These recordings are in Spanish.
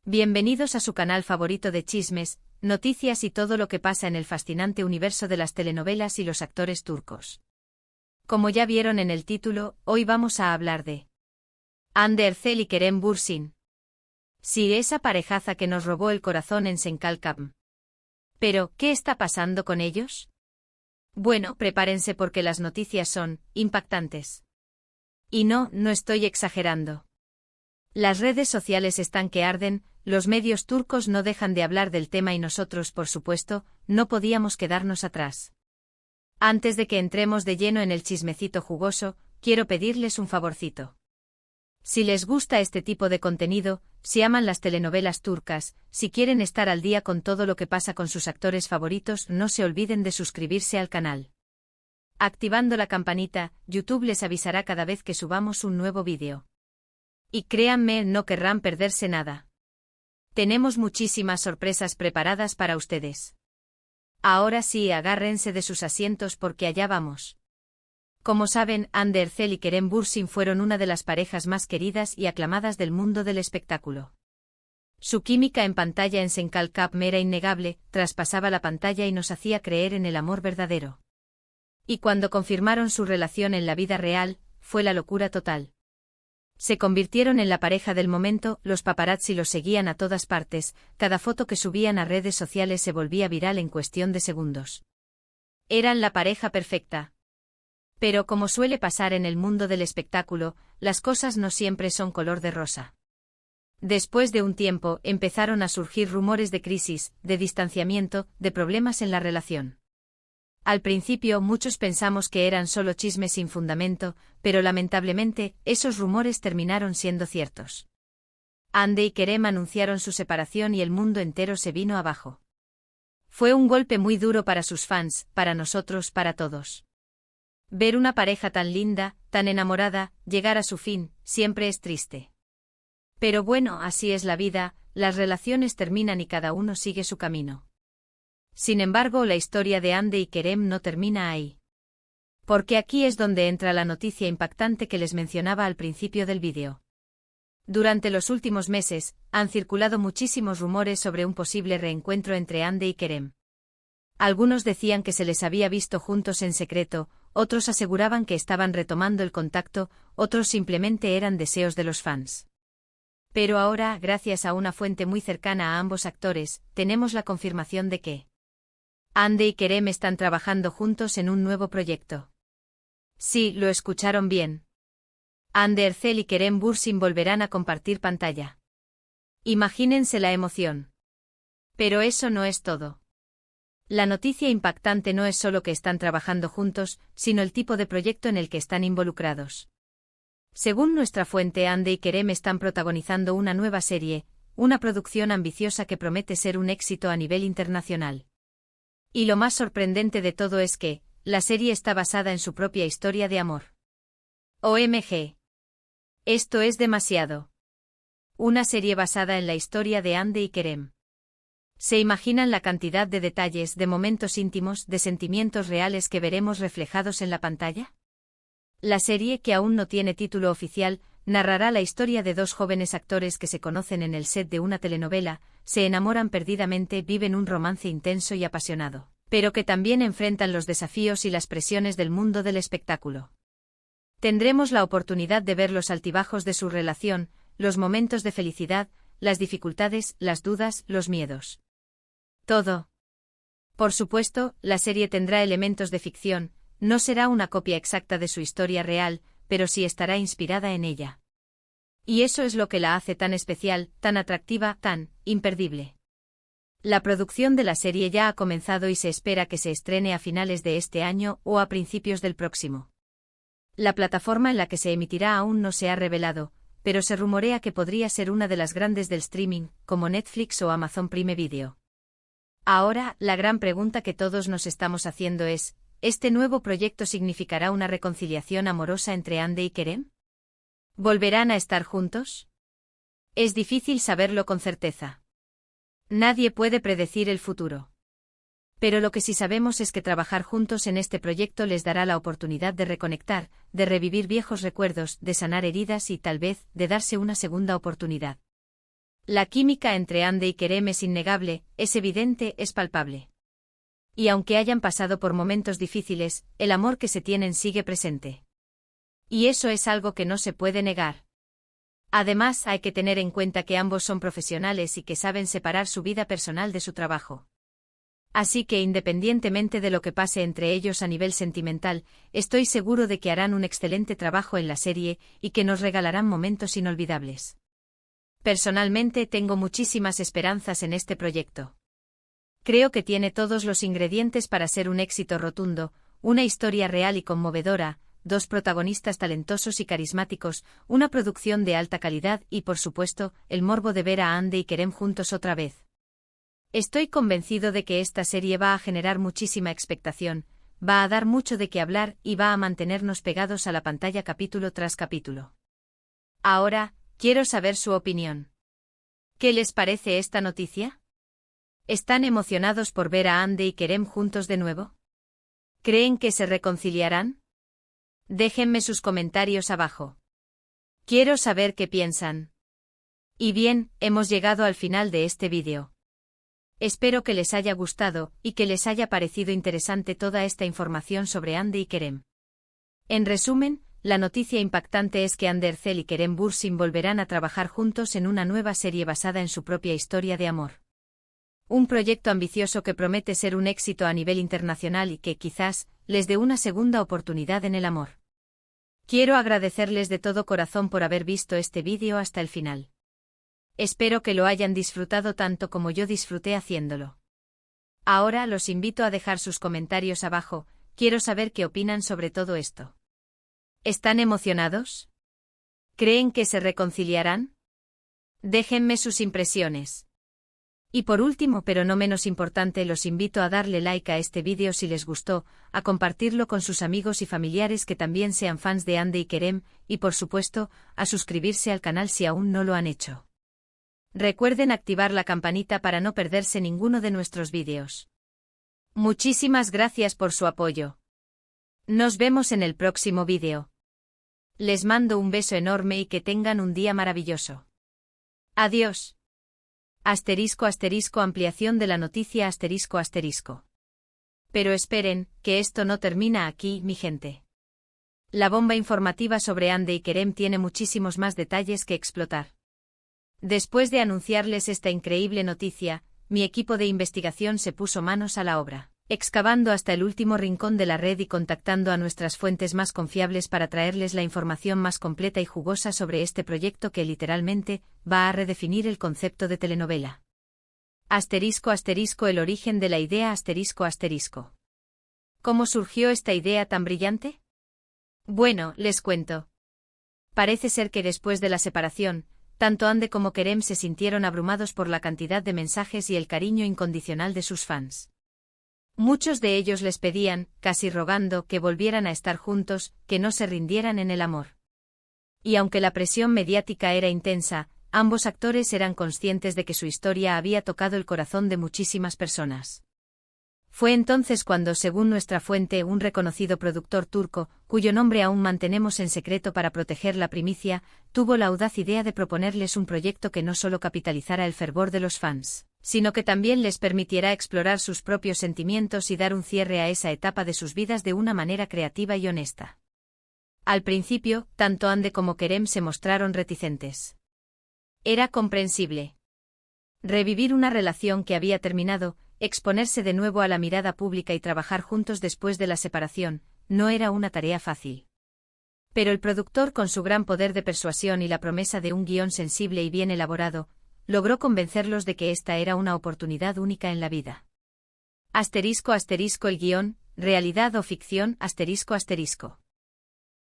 Bienvenidos a su canal favorito de chismes, noticias y todo lo que pasa en el fascinante universo de las telenovelas y los actores turcos. Como ya vieron en el título, hoy vamos a hablar de Hande Erçel y Kerem Bürsin. Sí, esa parejaza que nos robó el corazón en Senkalkam. Pero, ¿qué está pasando con ellos? Bueno, prepárense porque las noticias son impactantes. Y no estoy exagerando. Las redes sociales están que arden, los medios turcos no dejan de hablar del tema y nosotros, por supuesto, no podíamos quedarnos atrás. Antes de que entremos de lleno en el chismecito jugoso, quiero pedirles un favorcito. Si les gusta este tipo de contenido, si aman las telenovelas turcas, si quieren estar al día con todo lo que pasa con sus actores favoritos, no se olviden de suscribirse al canal. Activando la campanita, YouTube les avisará cada vez que subamos un nuevo vídeo. Y créanme, no querrán perderse nada. Tenemos muchísimas sorpresas preparadas para ustedes. Ahora sí, agárrense de sus asientos porque allá vamos. Como saben, Hande Erçel y Kerem Bürsin fueron una de las parejas más queridas y aclamadas del mundo del espectáculo. Su química en pantalla en Senkalkam era innegable, traspasaba la pantalla y nos hacía creer en el amor verdadero. Y cuando confirmaron su relación en la vida real, fue la locura total. Se convirtieron en la pareja del momento, los paparazzi los seguían a todas partes, cada foto que subían a redes sociales se volvía viral en cuestión de segundos. Eran la pareja perfecta. Pero como suele pasar en el mundo del espectáculo, las cosas no siempre son color de rosa. Después de un tiempo, empezaron a surgir rumores de crisis, de distanciamiento, de problemas en la relación. Al principio muchos pensamos que eran solo chismes sin fundamento, pero lamentablemente, esos rumores terminaron siendo ciertos. Hande y Kerem anunciaron su separación y el mundo entero se vino abajo. Fue un golpe muy duro para sus fans, para nosotros, para todos. Ver una pareja tan linda, tan enamorada, llegar a su fin, siempre es triste. Pero bueno, así es la vida, las relaciones terminan y cada uno sigue su camino. Sin embargo, la historia de Hande y Kerem no termina ahí. Porque aquí es donde entra la noticia impactante que les mencionaba al principio del vídeo. Durante los últimos meses, han circulado muchísimos rumores sobre un posible reencuentro entre Hande y Kerem. Algunos decían que se les había visto juntos en secreto, otros aseguraban que estaban retomando el contacto, otros simplemente eran deseos de los fans. Pero ahora, gracias a una fuente muy cercana a ambos actores, tenemos la confirmación de que Hande y Kerem están trabajando juntos en un nuevo proyecto. Sí, lo escucharon bien. Hande Erçel y Kerem Bürsin volverán a compartir pantalla. Imagínense la emoción. Pero eso no es todo. La noticia impactante no es solo que están trabajando juntos, sino el tipo de proyecto en el que están involucrados. Según nuestra fuente, Hande y Kerem están protagonizando una nueva serie, una producción ambiciosa que promete ser un éxito a nivel internacional. Y lo más sorprendente de todo es que, la serie está basada en su propia historia de amor. OMG. Esto es demasiado. Una serie basada en la historia de Hande y Kerem. ¿Se imaginan la cantidad de detalles, de momentos íntimos, de sentimientos reales que veremos reflejados en la pantalla? La serie, que aún no tiene título oficial, narrará la historia de dos jóvenes actores que se conocen en el set de una telenovela, se enamoran perdidamente, viven un romance intenso y apasionado, pero que también enfrentan los desafíos y las presiones del mundo del espectáculo. Tendremos la oportunidad de ver los altibajos de su relación, los momentos de felicidad, las dificultades, las dudas, los miedos. Todo. Por supuesto, la serie tendrá elementos de ficción, no será una copia exacta de su historia real, pero sí estará inspirada en ella. Y eso es lo que la hace tan especial, tan atractiva, tan imperdible. La producción de la serie ya ha comenzado y se espera que se estrene a finales de este año o a principios del próximo. La plataforma en la que se emitirá aún no se ha revelado, pero se rumorea que podría ser una de las grandes del streaming, como Netflix o Amazon Prime Video. Ahora, la gran pregunta que todos nos estamos haciendo es, ¿este nuevo proyecto significará una reconciliación amorosa entre Hande y Kerem? ¿Volverán a estar juntos? Es difícil saberlo con certeza. Nadie puede predecir el futuro. Pero lo que sí sabemos es que trabajar juntos en este proyecto les dará la oportunidad de reconectar, de revivir viejos recuerdos, de sanar heridas y tal vez, de darse una segunda oportunidad. La química entre Ande y Kerem es innegable, es evidente, es palpable. Y aunque hayan pasado por momentos difíciles, el amor que se tienen sigue presente. Y eso es algo que no se puede negar. Además, hay que tener en cuenta que ambos son profesionales y que saben separar su vida personal de su trabajo. Así que independientemente de lo que pase entre ellos a nivel sentimental, estoy seguro de que harán un excelente trabajo en la serie y que nos regalarán momentos inolvidables. Personalmente tengo muchísimas esperanzas en este proyecto. Creo que tiene todos los ingredientes para ser un éxito rotundo, una historia real y conmovedora, dos protagonistas talentosos y carismáticos, una producción de alta calidad y, por supuesto, el morbo de ver a Ande y Kerem juntos otra vez. Estoy convencido de que esta serie va a generar muchísima expectación, va a dar mucho de qué hablar y va a mantenernos pegados a la pantalla capítulo tras capítulo. Ahora, quiero saber su opinión. ¿Qué les parece esta noticia? ¿Están emocionados por ver a Ande y Kerem juntos de nuevo? ¿Creen que se reconciliarán? Déjenme sus comentarios abajo. Quiero saber qué piensan. Y bien, hemos llegado al final de este vídeo. Espero que les haya gustado y que les haya parecido interesante toda esta información sobre Ande y Kerem. En resumen, la noticia impactante es que Andercel y Kerem Bürsin volverán a trabajar juntos en una nueva serie basada en su propia historia de amor. Un proyecto ambicioso que promete ser un éxito a nivel internacional y que, quizás, les dé una segunda oportunidad en el amor. Quiero agradecerles de todo corazón por haber visto este vídeo hasta el final. Espero que lo hayan disfrutado tanto como yo disfruté haciéndolo. Ahora los invito a dejar sus comentarios abajo, quiero saber qué opinan sobre todo esto. ¿Están emocionados? ¿Creen que se reconciliarán? Déjenme sus impresiones. Y por último, pero no menos importante, los invito a darle like a este vídeo si les gustó, a compartirlo con sus amigos y familiares que también sean fans de Ande y Kerem, y por supuesto, a suscribirse al canal si aún no lo han hecho. Recuerden activar la campanita para no perderse ninguno de nuestros vídeos. Muchísimas gracias por su apoyo. Nos vemos en el próximo vídeo. Les mando un beso enorme y que tengan un día maravilloso. Adiós. Ampliación de la noticia ***. Pero esperen, que esto no termina aquí, mi gente. La bomba informativa sobre Ande y Kerem tiene muchísimos más detalles que explotar. Después de anunciarles esta increíble noticia, mi equipo de investigación se puso manos a la obra, excavando hasta el último rincón de la red y contactando a nuestras fuentes más confiables para traerles la información más completa y jugosa sobre este proyecto que literalmente va a redefinir el concepto de telenovela. El origen de la idea ***. ¿Cómo surgió esta idea tan brillante? Bueno, les cuento. Parece ser que después de la separación, tanto Ande como Kerem se sintieron abrumados por la cantidad de mensajes y el cariño incondicional de sus fans. Muchos de ellos les pedían, casi rogando, que volvieran a estar juntos, que no se rindieran en el amor. Y aunque la presión mediática era intensa, ambos actores eran conscientes de que su historia había tocado el corazón de muchísimas personas. Fue entonces cuando, según nuestra fuente, un reconocido productor turco, cuyo nombre aún mantenemos en secreto para proteger la primicia, tuvo la audaz idea de proponerles un proyecto que no solo capitalizara el fervor de los fans, sino que también les permitiera explorar sus propios sentimientos y dar un cierre a esa etapa de sus vidas de una manera creativa y honesta. Al principio, tanto Ande como Kerem se mostraron reticentes. Era comprensible. Revivir una relación que había terminado, exponerse de nuevo a la mirada pública y trabajar juntos después de la separación, no era una tarea fácil. Pero el productor, con su gran poder de persuasión y la promesa de un guión sensible y bien elaborado, logró convencerlos de que esta era una oportunidad única en la vida. El guión, realidad o ficción, ***.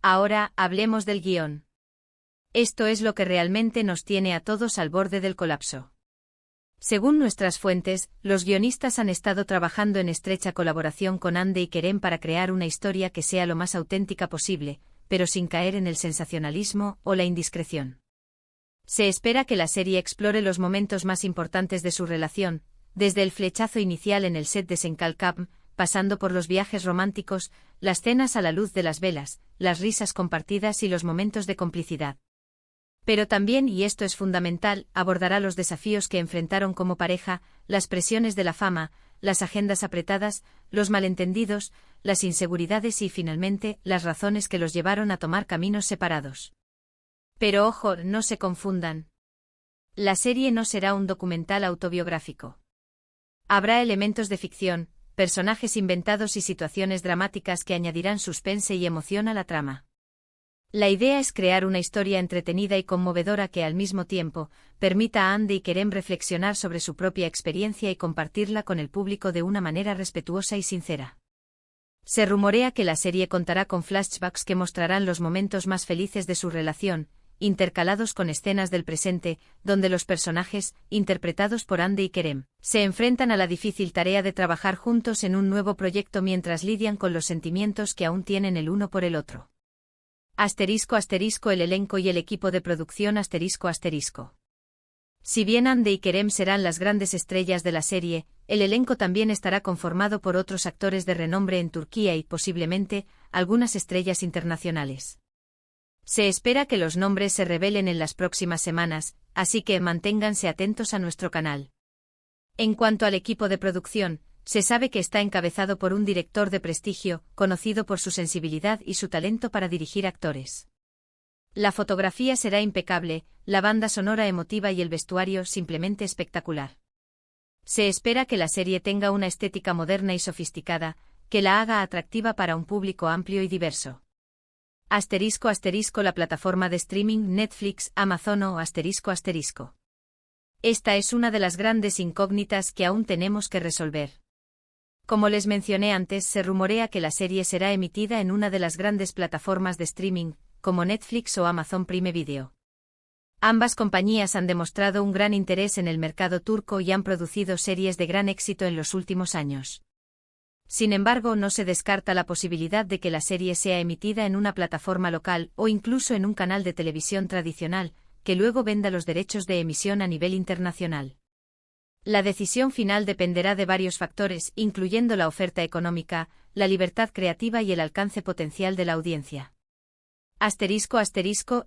Ahora, hablemos del guión. Esto es lo que realmente nos tiene a todos al borde del colapso. Según nuestras fuentes, los guionistas han estado trabajando en estrecha colaboración con Ande y Kerem para crear una historia que sea lo más auténtica posible, pero sin caer en el sensacionalismo o la indiscreción. Se espera que la serie explore los momentos más importantes de su relación, desde el flechazo inicial en el set de Senkalkam, pasando por los viajes románticos, las cenas a la luz de las velas, las risas compartidas y los momentos de complicidad. Pero también, y esto es fundamental, abordará los desafíos que enfrentaron como pareja, las presiones de la fama, las agendas apretadas, los malentendidos, las inseguridades y, finalmente, las razones que los llevaron a tomar caminos separados. Pero ojo, no se confundan. La serie no será un documental autobiográfico. Habrá elementos de ficción, personajes inventados y situaciones dramáticas que añadirán suspense y emoción a la trama. La idea es crear una historia entretenida y conmovedora que al mismo tiempo permita a Ande y Kerem reflexionar sobre su propia experiencia y compartirla con el público de una manera respetuosa y sincera. Se rumorea que la serie contará con flashbacks que mostrarán los momentos más felices de su relación, intercalados con escenas del presente, donde los personajes, interpretados por Ande y Kerem, se enfrentan a la difícil tarea de trabajar juntos en un nuevo proyecto mientras lidian con los sentimientos que aún tienen el uno por el otro. El elenco y el equipo de producción. Si bien Ande y Kerem serán las grandes estrellas de la serie, el elenco también estará conformado por otros actores de renombre en Turquía y, posiblemente, algunas estrellas internacionales. Se espera que los nombres se revelen en las próximas semanas, así que manténganse atentos a nuestro canal. En cuanto al equipo de producción, se sabe que está encabezado por un director de prestigio, conocido por su sensibilidad y su talento para dirigir actores. La fotografía será impecable, la banda sonora emotiva y el vestuario simplemente espectacular. Se espera que la serie tenga una estética moderna y sofisticada, que la haga atractiva para un público amplio y diverso. La plataforma de streaming Netflix, Amazon o ***. Esta es una de las grandes incógnitas que aún tenemos que resolver. Como les mencioné antes, se rumorea que la serie será emitida en una de las grandes plataformas de streaming, como Netflix o Amazon Prime Video. Ambas compañías han demostrado un gran interés en el mercado turco y han producido series de gran éxito en los últimos años. Sin embargo, no se descarta la posibilidad de que la serie sea emitida en una plataforma local o incluso en un canal de televisión tradicional, que luego venda los derechos de emisión a nivel internacional. La decisión final dependerá de varios factores, incluyendo la oferta económica, la libertad creativa y el alcance potencial de la audiencia.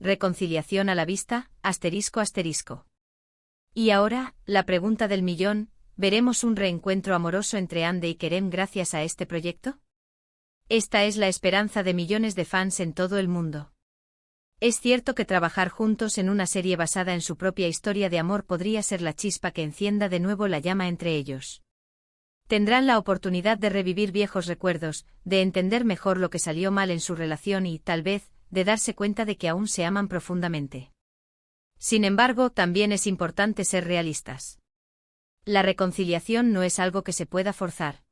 Reconciliación a la vista. Y ahora, la pregunta del millón, ¿veremos un reencuentro amoroso entre Ande y Kerem gracias a este proyecto? Esta es la esperanza de millones de fans en todo el mundo. Es cierto que trabajar juntos en una serie basada en su propia historia de amor podría ser la chispa que encienda de nuevo la llama entre ellos. Tendrán la oportunidad de revivir viejos recuerdos, de entender mejor lo que salió mal en su relación y, tal vez, de darse cuenta de que aún se aman profundamente. Sin embargo, también es importante ser realistas. La reconciliación no es algo que se pueda forzar.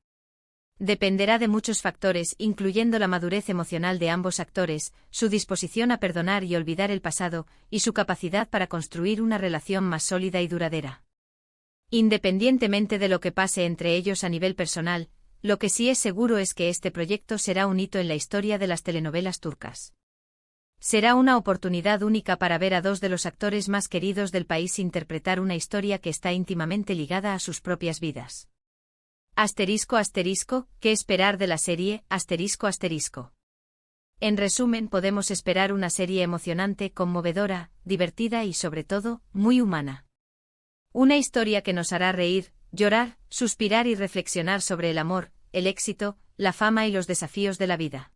Dependerá de muchos factores, incluyendo la madurez emocional de ambos actores, su disposición a perdonar y olvidar el pasado, y su capacidad para construir una relación más sólida y duradera. Independientemente de lo que pase entre ellos a nivel personal, lo que sí es seguro es que este proyecto será un hito en la historia de las telenovelas turcas. Será una oportunidad única para ver a dos de los actores más queridos del país interpretar una historia que está íntimamente ligada a sus propias vidas. ¿Qué esperar de la serie? En resumen, podemos esperar una serie emocionante, conmovedora, divertida y sobre todo, muy humana. Una historia que nos hará reír, llorar, suspirar y reflexionar sobre el amor, el éxito, la fama y los desafíos de la vida.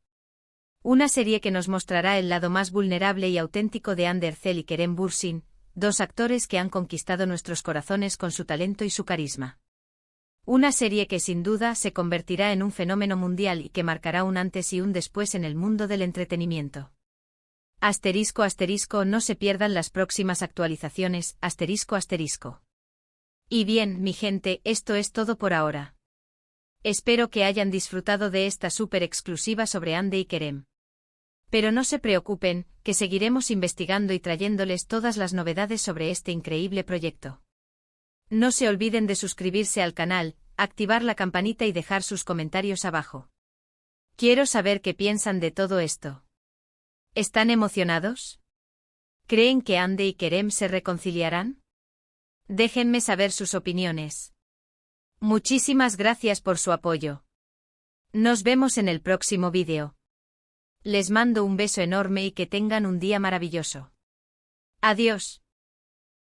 Una serie que nos mostrará el lado más vulnerable y auténtico de Hande Erçel y Kerem Bürsin, dos actores que han conquistado nuestros corazones con su talento y su carisma. Una serie que sin duda se convertirá en un fenómeno mundial y que marcará un antes y un después en el mundo del entretenimiento. No se pierdan las próximas actualizaciones. Y bien, mi gente, esto es todo por ahora. Espero que hayan disfrutado de esta súper exclusiva sobre Hande y Kerem. Pero no se preocupen, que seguiremos investigando y trayéndoles todas las novedades sobre este increíble proyecto. No se olviden de suscribirse al canal, activar la campanita y dejar sus comentarios abajo. Quiero saber qué piensan de todo esto. ¿Están emocionados? ¿Creen que Hande y Kerem se reconciliarán? Déjenme saber sus opiniones. Muchísimas gracias por su apoyo. Nos vemos en el próximo vídeo. Les mando un beso enorme y que tengan un día maravilloso. Adiós.